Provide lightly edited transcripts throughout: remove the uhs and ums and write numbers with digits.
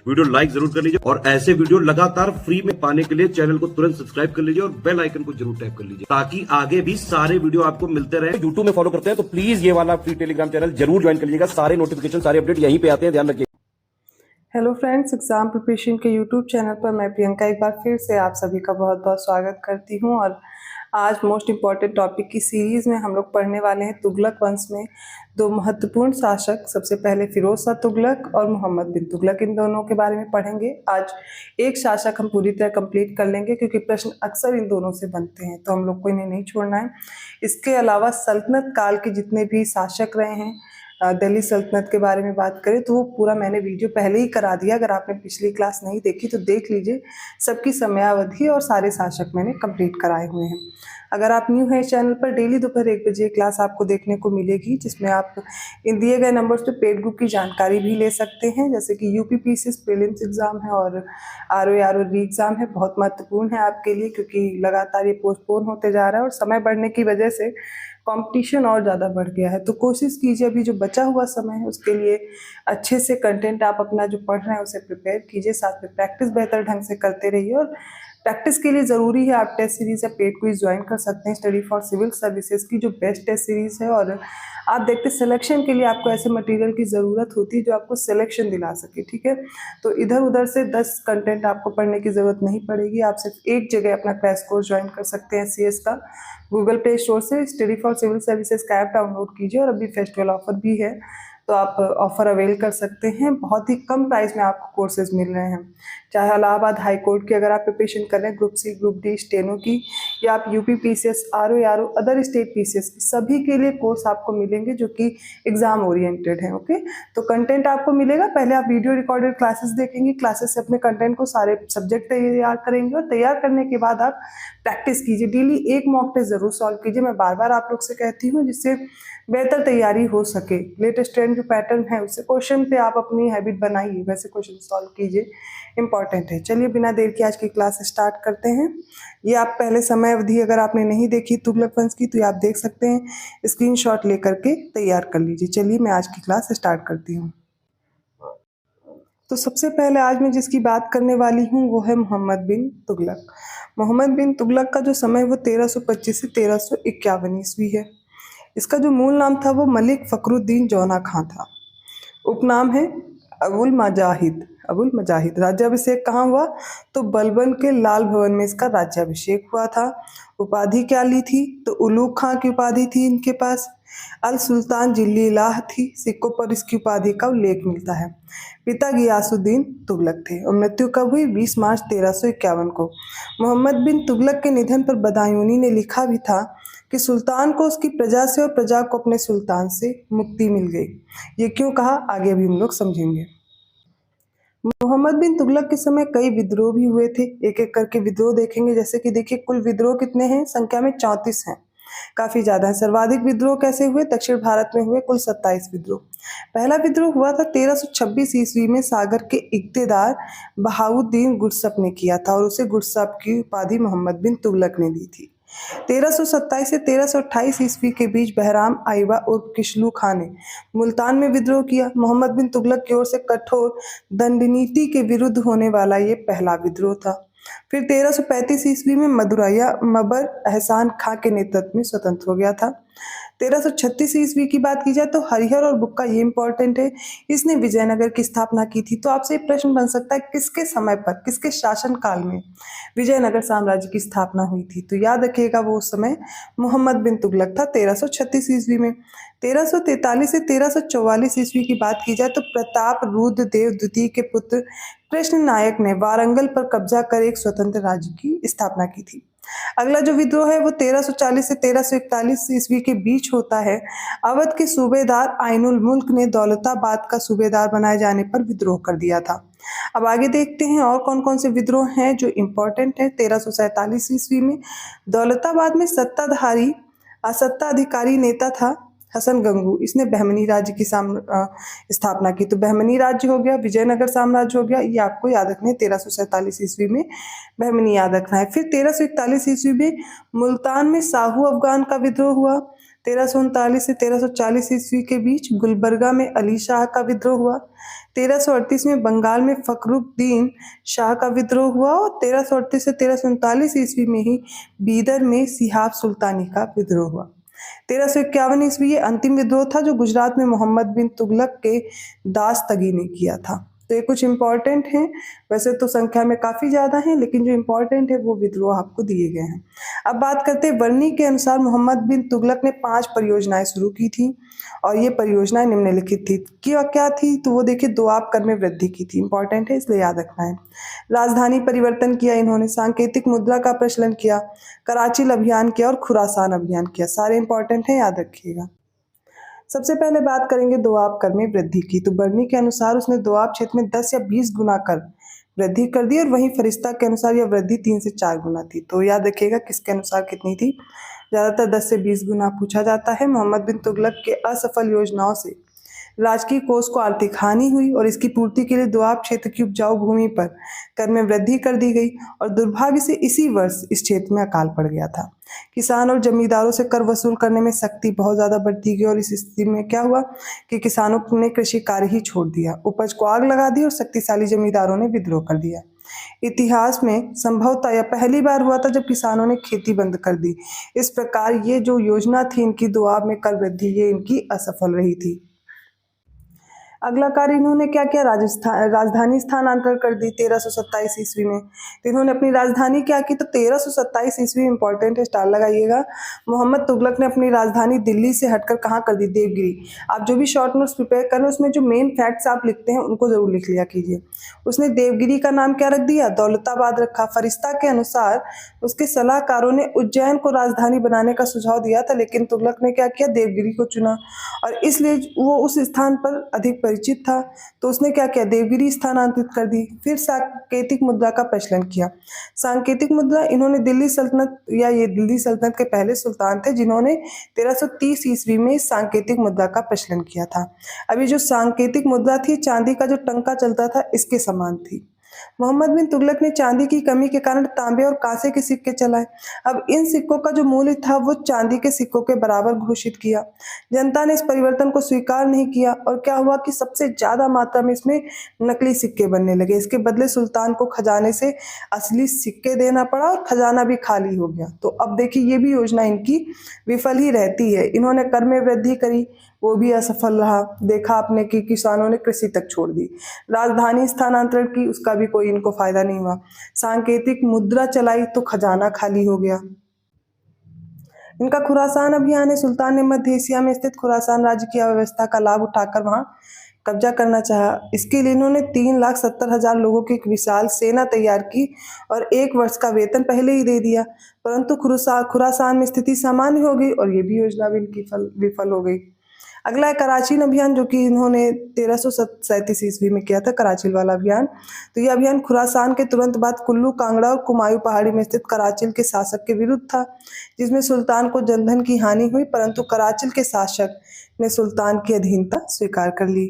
Video like जरूर कर लीजिए और ऐसे वीडियो लगातार फ्री में पाने के लिए चैनल को तुरंत सब्सक्राइब कर लीजिए और बेल आइकन को जरूर टैप कर लीजिए ताकि आगे भी सारे वीडियो आपको मिलते रहे। यूट्यूब में फॉलो करते हैं तो प्लीज ये वाला फ्री टेलीग्राम चैनल जरूर ज्वाइन कर लीजिएगा। सारे नोटिफिकेशन सारे अपडेट यहीं पे आते हैं, ध्यान रखिए। हेलो फ्रेंड्स, एग्जाम प्रिपरेशन के यूट्यूब चैनल पर मैं प्रियंका एक बार फिर से आप सभी का बहुत बहुत स्वागत करती हूं। और आज मोस्ट इम्पॉर्टेंट टॉपिक की सीरीज़ में हम लोग पढ़ने वाले हैं तुगलक वंश में दो महत्वपूर्ण शासक, सबसे पहले फिरोज शाह तुगलक और मोहम्मद बिन तुगलक, इन दोनों के बारे में पढ़ेंगे। आज एक शासक हम पूरी तरह कंप्लीट कर लेंगे क्योंकि प्रश्न अक्सर इन दोनों से बनते हैं, तो हम लोग को इन्हें नहीं छोड़ना है। इसके अलावा सल्तनत काल के जितने भी शासक रहे हैं, दिल्ली सल्तनत के बारे में बात करें तो वो पूरा मैंने वीडियो पहले ही करा दिया। अगर आपने पिछली क्लास नहीं देखी तो देख लीजिए, सबकी समयावधि और सारे शासक मैंने कंप्लीट कराए हुए हैं। अगर आप न्यू हैं इस चैनल पर, डेली दोपहर 1 बजे क्लास आपको देखने को मिलेगी जिसमें आप इन दिए गए नंबर्स पे पेड बुक की जानकारी भी ले सकते हैं। जैसे कि यूपीपीसीएस प्रीलिम्स एग्जाम है और आरओ री एग्जाम है, बहुत महत्वपूर्ण है आपके लिए क्योंकि लगातार ये पोस्टपोन होते जा रहा है और समय बढ़ने की वजह से कंपटीशन और ज़्यादा बढ़ गया है। तो कोशिश कीजिए अभी जो बचा हुआ समय है उसके लिए अच्छे से कंटेंट आप अपना जो पढ़ रहे हैं उसे प्रिपेयर कीजिए, साथ में प्रैक्टिस बेहतर ढंग से करते रहिए। और प्रैक्टिस के लिए ज़रूरी है आप टेस्ट सीरीज़ या पेड क्विज ज्वाइन कर सकते हैं। स्टडी फॉर सिविल सर्विसेज की जो बेस्ट टेस्ट सीरीज़ है, और आप देखते सिलेक्शन के लिए आपको ऐसे मटेरियल की ज़रूरत होती है जो आपको सिलेक्शन दिला सके, ठीक है। तो इधर उधर से 10 कंटेंट आपको पढ़ने की ज़रूरत नहीं पड़ेगी। आप सिर्फ एक जगह अपना क्रैश कोर्स ज्वाइन कर सकते हैं CS का। गूगल प्ले स्टोर से स्टडी फॉर सिविल सर्विसेज का ऐप डाउनलोड कीजिए और अभी फेस्टिवल ऑफर भी है तो आप ऑफर अवेल कर सकते हैं। बहुत ही कम प्राइस में आपको कोर्सेज मिल रहे हैं। चाहे इलाहाबाद हाई कोर्ट की अगर आप प्रिपरेशन कर रहे हैं, group C group D steno की, या आप UPPCS RO other state PCS की, सभी के लिए कोर्स आपको मिलेंगे जो कि एग्जाम ओरिएंटेड है। ओके, तो कंटेंट आपको मिलेगा। पहले आप वीडियो रिकॉर्डेड क्लासेस देखेंगे, क्लासेस से अपने कंटेंट को सारे सब्जेक्ट तैयार करेंगे और तैयार करने के बाद आप प्रैक्टिस कीजिए। डेली एक मॉक टेस्ट जरूर सॉल्व कीजिए, मैं बार बार आप लोग से कहती हूँ, जिससे बेहतर तैयारी हो सके। लेटेस्ट ट्रेंड जो पैटर्न है उससे क्वेश्चन पे आप अपनी हैबिट बनाइए, वैसे क्वेश्चन सॉल्व कीजिए, इंपॉर्टेंट है। चलिए बिना देर के आज की क्लास स्टार्ट करते हैं। ये आप पहले समय अवधि अगर आपने नहीं देखी तुगलक वंश की तो ये आप देख सकते हैं, स्क्रीनशॉट लेकर के तैयार कर लीजिए। चलिए मैं आज की क्लास स्टार्ट करती हूँ। तो सबसे पहले आज मैं जिसकी बात करने वाली हूँ वो है मोहम्मद बिन तुगलक। मोहम्मद बिन तुगलक का जो समय वो 1325 से 1351 ईस्वी है। इसका जो मूल नाम था वो मलिक फखरुद्दीन जौना खां था। उपनाम है अबुल मजाहिद। अबुल मजाहिद। राज्याभिषेक कहाँ हुआ तो बलबन के लाल भवन में इसका राज्याभिषेक हुआ था। उपाधि क्या ली थी तो उलूग खां की उपाधि थी इनके पास। अल सुल्तान जिल्लीलाह थी, सिक्कों पर इसकी उपाधि का उल्लेख मिलता है। पिता गियासुद्दीन तुगलक थे और मृत्यु कब हुई 20 मार्च 1351 को। मोहम्मद बिन तुगलक के निधन पर बदायूनी ने लिखा भी था कि सुल्तान को उसकी प्रजा से और प्रजा को अपने सुल्तान से मुक्ति मिल गई। ये क्यों कहा आगे भी हम लोग समझेंगे। मोहम्मद बिन तुगलक के समय कई विद्रोह भी हुए थे, एक एक करके विद्रोह देखेंगे। जैसे कि देखिए कुल विद्रोह कितने हैं, संख्या में 34 हैं, काफी ज्यादा है। सर्वाधिक विद्रोह कैसे हुए, दक्षिण भारत में हुए कुल 27 विद्रोह। पहला विद्रोह हुआ था 1326 ईस्वी में सागर के इक्तेदार बहाउद्दीन गुरसप ने किया था और उसे गुरसप की उपाधि मोहम्मद बिन तुगलक ने दी थी। 1327 से 1328 ईस्वी के बीच बहराम आइबा उर्फ किशलू खां ने मुल्तान में विद्रोह किया। मोहम्मद बिन तुगलक की ओर से कठोर दंड के विरुद्ध होने वाला ये पहला विद्रोह था। फिर 1335 ईस्वी में मदुरैया मबर एहसान खां के नेतृत्व में स्वतंत्र हो गया था। 1336 ईस्वी की बात की जाए तो हरिहर और बुक्का, ये इंपॉर्टेंट है, इसने विजयनगर की स्थापना की थी। तो आपसे प्रश्न बन सकता है किसके समय पर, किसके शासन काल में विजयनगर साम्राज्य की स्थापना हुई थी। तो याद रखिएगा वो समय मोहम्मद बिन तुगलक था 1336 ईस्वी में। 1343 से 1344 ईस्वी की बात की जाए तो प्रताप रुद्र देव द्वितीय के पुत्र कृष्ण नायक ने वारंगल पर कब्जा कर एक स्वतंत्र राज्य की स्थापना की थी। अगला जो विद्रोह है वो 1340 से 1341 ईस्वी के बीच होता है। अवध के सूबेदार आइनुल मुल्क ने दौलताबाद का सूबेदार बनाए जाने पर विद्रोह कर दिया था। अब आगे देखते हैं और कौन कौन से विद्रोह हैं जो इम्पोर्टेंट है। 1347 ईस्वी में दौलताबाद में सत्ताधिकारी नेता था हसन गंगू, इसने बहमनी राज्य की स्थापना की। तो बहमनी राज्य हो गया, विजयनगर साम्राज्य हो गया, ये आपको याद रखना है। 1347 ईस्वी में बहमनी याद रखना है। फिर 1341 ईस्वी में मुल्तान में साहू अफगान का विद्रोह हुआ। 1339 से 1340 ईस्वी के बीच गुलबर्गा में अली शाह का विद्रोह हुआ। 1338 में बंगाल में फखरुद्दीन शाह का विद्रोह हुआ और 1338 से 1339 ईस्वी में ही बीदर में सिहाब सुल्तानी का विद्रोह हुआ। 1351 ईस्वी ये अंतिम विद्रोह था जो गुजरात में मोहम्मद बिन तुगलक के दास्तगी ने किया था। तो ये कुछ इंपॉर्टेंट हैं, वैसे तो संख्या में काफ़ी ज़्यादा हैं, लेकिन जो इंपॉर्टेंट है वो विद्रोह आपको दिए गए हैं। अब बात करते हैं वर्णी के अनुसार मोहम्मद बिन तुगलक ने 5 परियोजनाएं शुरू की थी और ये परियोजनाएं निम्नलिखित थी। क्या थी तो वो देखिए, दोआब कर में वृद्धि की थी, इंपॉर्टेंट है इसलिए याद रखना है। राजधानी परिवर्तन किया इन्होंने, सांकेतिक मुद्रा का प्रचलन किया, कराची अभियान किया और खुरासान अभियान किया। सारे इंपॉर्टेंट हैं, याद रखिएगा। सबसे पहले बात करेंगे दोआब कर में वृद्धि की। तो बर्नी के अनुसार उसने दोआब क्षेत्र में 10 या 20 गुना कर वृद्धि कर दी और वहीं फरिश्ता के अनुसार यह वृद्धि 3 से 4 गुना थी। तो याद रखिएगा किसके अनुसार कितनी थी, ज़्यादातर 10 से 20 गुना पूछा जाता है। मोहम्मद बिन तुगलक के असफल योजनाओं से राजकीय कोष को आर्थिक हानि हुई और इसकी पूर्ति के लिए दोआब क्षेत्र की उपजाऊ भूमि पर कर में वृद्धि कर दी गई और दुर्भाग्य से इसी वर्ष इस क्षेत्र में अकाल पड़ गया था। किसान और जमींदारों से कर वसूल करने में सख्ती बहुत ज़्यादा बढ़ती गई और इस स्थिति में क्या हुआ कि किसानों ने कृषि कार्य ही छोड़ दिया, उपज को आग लगा दी और शक्तिशाली जमींदारों ने विद्रोह कर दिया। इतिहास में संभवतः यह पहली बार हुआ था जब किसानों ने खेती बंद कर दी। इस प्रकार ये जो योजना थी इनकी दोआब में कर वृद्धि, ये इनकी असफल रही थी। अगला कार्य इन्होंने क्या किया, राजधानी स्थानांतरण कर दी 1327 ईस्वी में। तो इन्होंने अपनी राजधानी क्या की, तो 1327 ईस्वी, इंपॉर्टेंट है, स्टार लगाइएगा। मोहम्मद तुगलक ने अपनी राजधानी दिल्ली से हटकर कहाँ कर दी, देवगिरी। आप जो भी शॉर्ट नोट्स प्रिपेयर कर रहे हैं उसमें जो मेन फैक्ट्स आप लिखते हैं उनको जरूर लिख लिया कीजिए। उसने देवगिरी का नाम क्या रख दिया, दौलताबाद रखा। फरिश्ता के अनुसार उसके सलाहकारों ने उज्जैन को राजधानी बनाने का सुझाव दिया था, लेकिन तुगलक ने क्या किया, देवगिरी को चुना और इसलिए वो उस स्थान पर अधिक परिचित था, तो उसने क्या किया, देवगिरी स्थानांतरित कर दी। फिर सांकेतिक मुद्रा का प्रचलन किया। सांकेतिक मुद्रा इन्होंने दिल्ली सल्तनत, या ये दिल्ली सल्तनत के पहले सुल्तान थे जिन्होंने 1330 ईस्वी में सांकेतिक मुद्रा का प्रचलन किया था। अभी जो सांकेतिक मुद्रा थी, चांदी का जो टंका चलता था इसके समान थी। मोहम्मद बिन तुगलक ने चांदी की कमी के कारण तांबे और कांसे के सिक्के चलाए। अब इन सिक्कों का जो मूल्य था वो चांदी के सिक्कों के बराबर घोषित किया। जनता ने इस परिवर्तन को स्वीकार नहीं किया और क्या हुआ कि सबसे ज्यादा मात्रा में इसमें नकली सिक्के बनने लगे। इसके बदले सुल्तान को खजाने से असली सिक्के देना पड़ा और खजाना भी खाली हो गया। तो अब देखिए ये भी योजना इनकी विफल ही रहती है। इन्होंने कर में वृद्धि करी, वो भी असफल रहा। देखा आपने कि किसानों ने कृषि तक छोड़ दी। राजधानी स्थानांतरण की, उसका भी कोई इनको फायदा नहीं हुआ। सांकेतिक मुद्रा चलाई तो खजाना खाली हो गया। इनका खुरासान अभियान है। सुल्तान ने मध्य एशिया में स्थित खुरासान राज्य की अव्यवस्था का लाभ उठाकर वहां कब्जा करना चाहा। इसके लिए इन्होंने 3,70,000 लोगों की एक विशाल सेना तैयार की और 1 वर्ष का वेतन पहले ही दे दिया, परंतु खुरासान में स्थिति सामान्य हो गई और ये भी योजना भी इनकी विफल हो गई। अगला है कराची अभियान, जो कि इन्होंने 1337 ईस्वी में किया था, कराची वाला अभियान। तो यह अभियान खुरासान के तुरंत बाद कुल्लू, कांगड़ा और कुमायूं पहाड़ी में स्थित कराची के शासक के विरुद्ध था, जिसमें सुल्तान को जनधन की हानि हुई, परंतु कराची के शासक ने सुल्तान की अधीनता स्वीकार कर ली।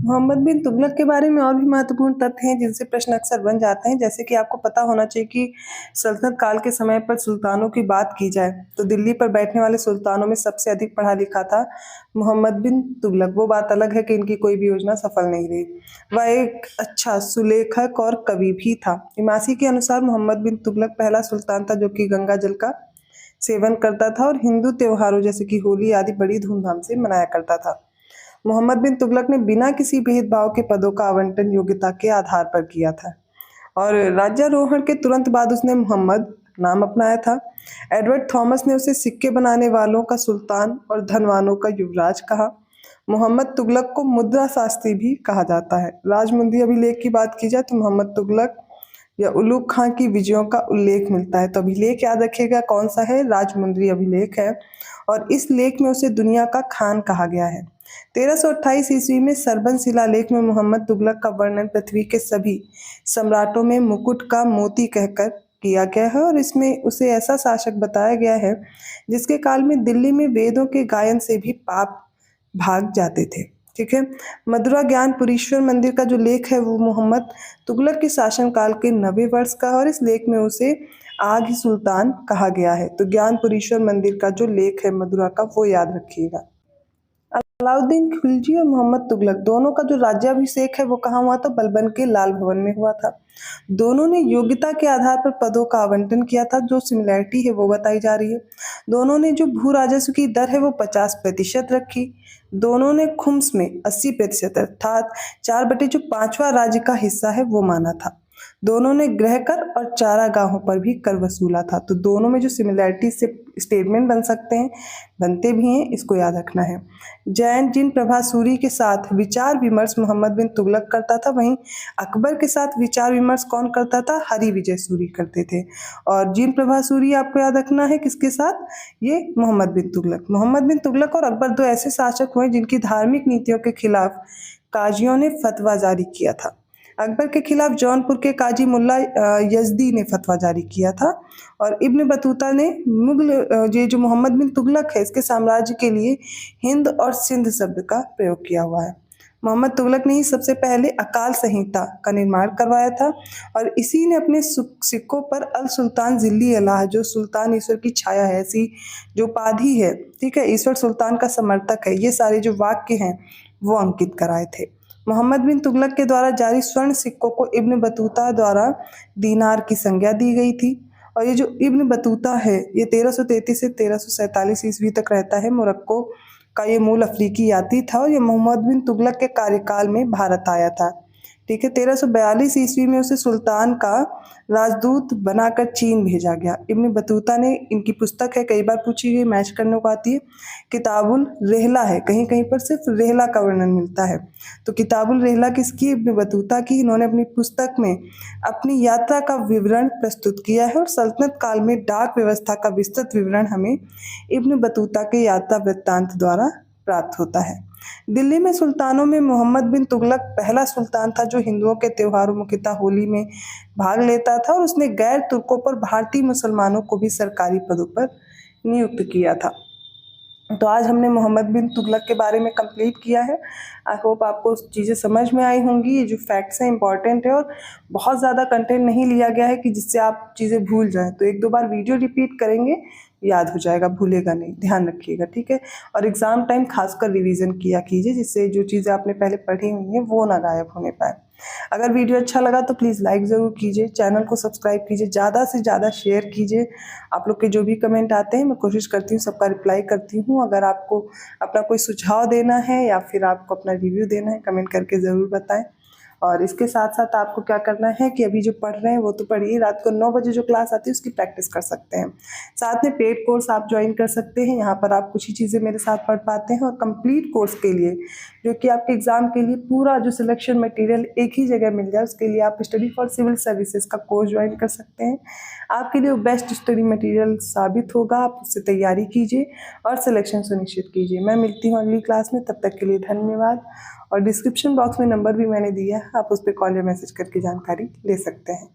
मोहम्मद बिन तुगलक के बारे में और भी महत्वपूर्ण तथ्य हैं जिनसे प्रश्न अक्सर बन जाते हैं। जैसे कि आपको पता होना चाहिए कि सल्तनत काल के समय पर सुल्तानों की बात की जाए तो दिल्ली पर बैठने वाले सुल्तानों में सबसे अधिक पढ़ा लिखा था मोहम्मद बिन तुगलक। वो बात अलग है कि इनकी कोई भी योजना सफल नहीं रही। वह एक अच्छा सुलेखक और कवि भी था। इमासी के अनुसार मोहम्मद बिन तुगलक पहला सुल्तान था जो कि गंगा जल का सेवन करता था और हिंदू त्योहारों जैसे कि होली आदि बड़ी धूमधाम से मनाया करता था। मोहम्मद बिन तुगलक ने बिना किसी भेदभाव के पदों का आवंटन योग्यता के आधार पर किया था और राज्यारोहण के तुरंत बाद उसने मोहम्मद नाम अपनाया था। एडवर्ड थॉमस ने उसे सिक्के बनाने वालों का सुल्तान और धनवानों का युवराज कहा। मोहम्मद तुगलक को मुद्रा शास्त्री भी कहा जाता है। राजमुंद्री अभिलेख की बात की जाए तो मोहम्मद तुगलक या उलूग खां की विजयों का उल्लेख मिलता है। तो अभिलेख याद रखिएगा कौन सा है, राजमुंद्री अभिलेख है और इस लेख में उसे दुनिया का खान कहा गया है। 1328 ईस्वी में सरबन शिलालेख में मोहम्मद तुगलक का वर्णन पृथ्वी के सभी सम्राटों में मुकुट का मोती कहकर किया गया है और इसमें उसे ऐसा शासक बताया गया है जिसके काल में दिल्ली में वेदों के गायन से भी पाप भाग जाते थे। ठीक है। मथुरा ज्ञानपुरीश्वर मंदिर का जो लेख है वो मोहम्मद तुगलक के शासनकाल के 90 वर्ष का और इस लेख में उसे आग ही सुल्तान कहा गया है। तो ज्ञानपुरीश्वर मंदिर का जो लेख है मदुरा का, वो याद रखिएगा। अलाउद्दीन खिलजी और मोहम्मद तुगलक दोनों का जो राज्याभिषेक है वो कहाँ हुआ था? बलबन के लाल भवन में हुआ था। दोनों ने योग्यता के आधार पर पदों का आवंटन किया था। जो सिमिलैरिटी है वो बताई जा रही है। दोनों ने जो भू राजस्व की दर है वो 50% रखी। दोनों ने खुम्स में 80% अर्थात 4/5 राज्य का हिस्सा है वो माना था। दोनों ने गृह कर और चारागाहों पर भी कर वसूला था। तो दोनों में जो सिमिलैरिटी से स्टेटमेंट बन सकते हैं, बनते भी हैं, इसको याद रखना है। जैन जिन प्रभासूरी के साथ विचार विमर्श मोहम्मद बिन तुगलक करता था, वहीं अकबर के साथ विचार विमर्श कौन करता था? हरि विजय सूरी करते थे। और जिन प्रभासूरी आपको याद रखना है किसके साथ? ये मोहम्मद बिन तुगलक। मोहम्मद बिन तुगलक और अकबर दो ऐसे शासक हुए जिनकी धार्मिक नीतियों के खिलाफ काजियों ने फतवा जारी किया था। अकबर के खिलाफ जौनपुर के काजी मुल्ला यजदी ने फतवा जारी किया था और इब्न बतूता ने मुगल ये जो मोहम्मद बिन तुगलक है इसके साम्राज्य के लिए हिंद और सिंध शब्द का प्रयोग किया हुआ है। मोहम्मद तुगलक ने ही सबसे पहले अकाल संहिता का निर्माण करवाया था और इसी ने अपने सिक्कों पर अल सुल्तान जिल्ली अल्लाह, जो सुल्तान ईश्वर की छाया है, ऐसी जो उपाधि है, ठीक है, ईश्वर सुल्तान का समर्थक है, ये सारे जो वाक्य हैं वो अंकित कराए थे। मोहम्मद बिन तुगलक के द्वारा जारी स्वर्ण सिक्कों को इब्न बतूता द्वारा दीनार की संज्ञा दी गई थी। और ये जो इब्न बतूता है ये 1333 से 1347 ईस्वी तक रहता है। मोरक्को का ये मूल अफ्रीकी यात्री था और ये मोहम्मद बिन तुगलक के कार्यकाल में भारत आया था। ठीक है, 1342 ईस्वी में उसे सुल्तान का राजदूत बनाकर चीन भेजा गया। इब्न बतूता ने, इनकी पुस्तक है, कई बार पूछी गई, मैच करने को आती है, किताबुल रेहला है, कहीं कहीं पर सिर्फ रेहला का वर्णन मिलता है। तो किताबुल रेहला किसकी? इब्न बतूता की। इन्होंने अपनी पुस्तक में अपनी यात्रा का विवरण प्रस्तुत किया है और सल्तनत काल में डाक व्यवस्था का विस्तृत विवरण हमें इब्न बतूता के यात्रा वृत्तांत द्वारा प्राप्त होता है। दिल्ली में सुल्तानों में मोहम्मद बिन तुगलक पहला सुल्तान था जो हिंदुओं के त्योहारों, मुख्यतः होली में भाग लेता था और उसने गैर तुर्कों पर भारतीय मुसलमानों को भी सरकारी पदों पर नियुक्त किया था। तो आज हमने मोहम्मद बिन तुगलक के बारे में कंप्लीट किया है। आई होप आपको चीज़ें समझ में आई होंगी। ये जो फैक्ट्स हैं इंपॉर्टेंट है और बहुत ज़्यादा कंटेंट नहीं लिया गया है कि जिससे आप चीज़ें भूल जाएं। तो 1-2 बार वीडियो रिपीट करेंगे, याद हो जाएगा, भूलेगा नहीं, ध्यान रखिएगा, ठीक है। और एग्ज़ाम टाइम खासकर रिवीजन किया कीजिए जिससे जो चीज़ें आपने पहले पढ़ी हुई हैं वो ना गायब होने पाए। अगर वीडियो अच्छा लगा तो प्लीज़ लाइक ज़रूर कीजिए, चैनल को सब्सक्राइब कीजिए, ज़्यादा से ज़्यादा शेयर कीजिए। आप लोग के जो भी कमेंट आते हैं मैं कोशिश करती हूँ सबका रिप्लाई करती हूँ। अगर आपको अपना कोई सुझाव देना है या फिर आपको अपना रिव्यू देना है, कमेंट करके ज़रूर बताएं। और इसके साथ साथ आपको क्या करना है कि अभी जो पढ़ रहे हैं वो तो पढ़िए, रात को 9 बजे जो क्लास आती है उसकी प्रैक्टिस कर सकते हैं। साथ में पेड कोर्स आप ज्वाइन कर सकते हैं, यहाँ पर आप कुछ ही चीज़ें मेरे साथ पढ़ पाते हैं। और कंप्लीट कोर्स के लिए जो कि आपके एग्ज़ाम के लिए पूरा जो सिलेक्शन मटेरियल एक ही जगह मिल जाए, उसके लिए आप स्टडी फॉर सिविल सर्विसेज का कोर्स ज्वाइन कर सकते हैं। आपके लिए वो बेस्ट स्टडी मटेरियल साबित होगा। आप उससे तैयारी कीजिए और सिलेक्शन सुनिश्चित कीजिए। मैं मिलती हूँ अगली क्लास में, तब तक के लिए धन्यवाद। और डिस्क्रिप्शन बॉक्स में नंबर भी मैंने दिया है, आप उस पर कॉल या मैसेज करके जानकारी ले सकते हैं।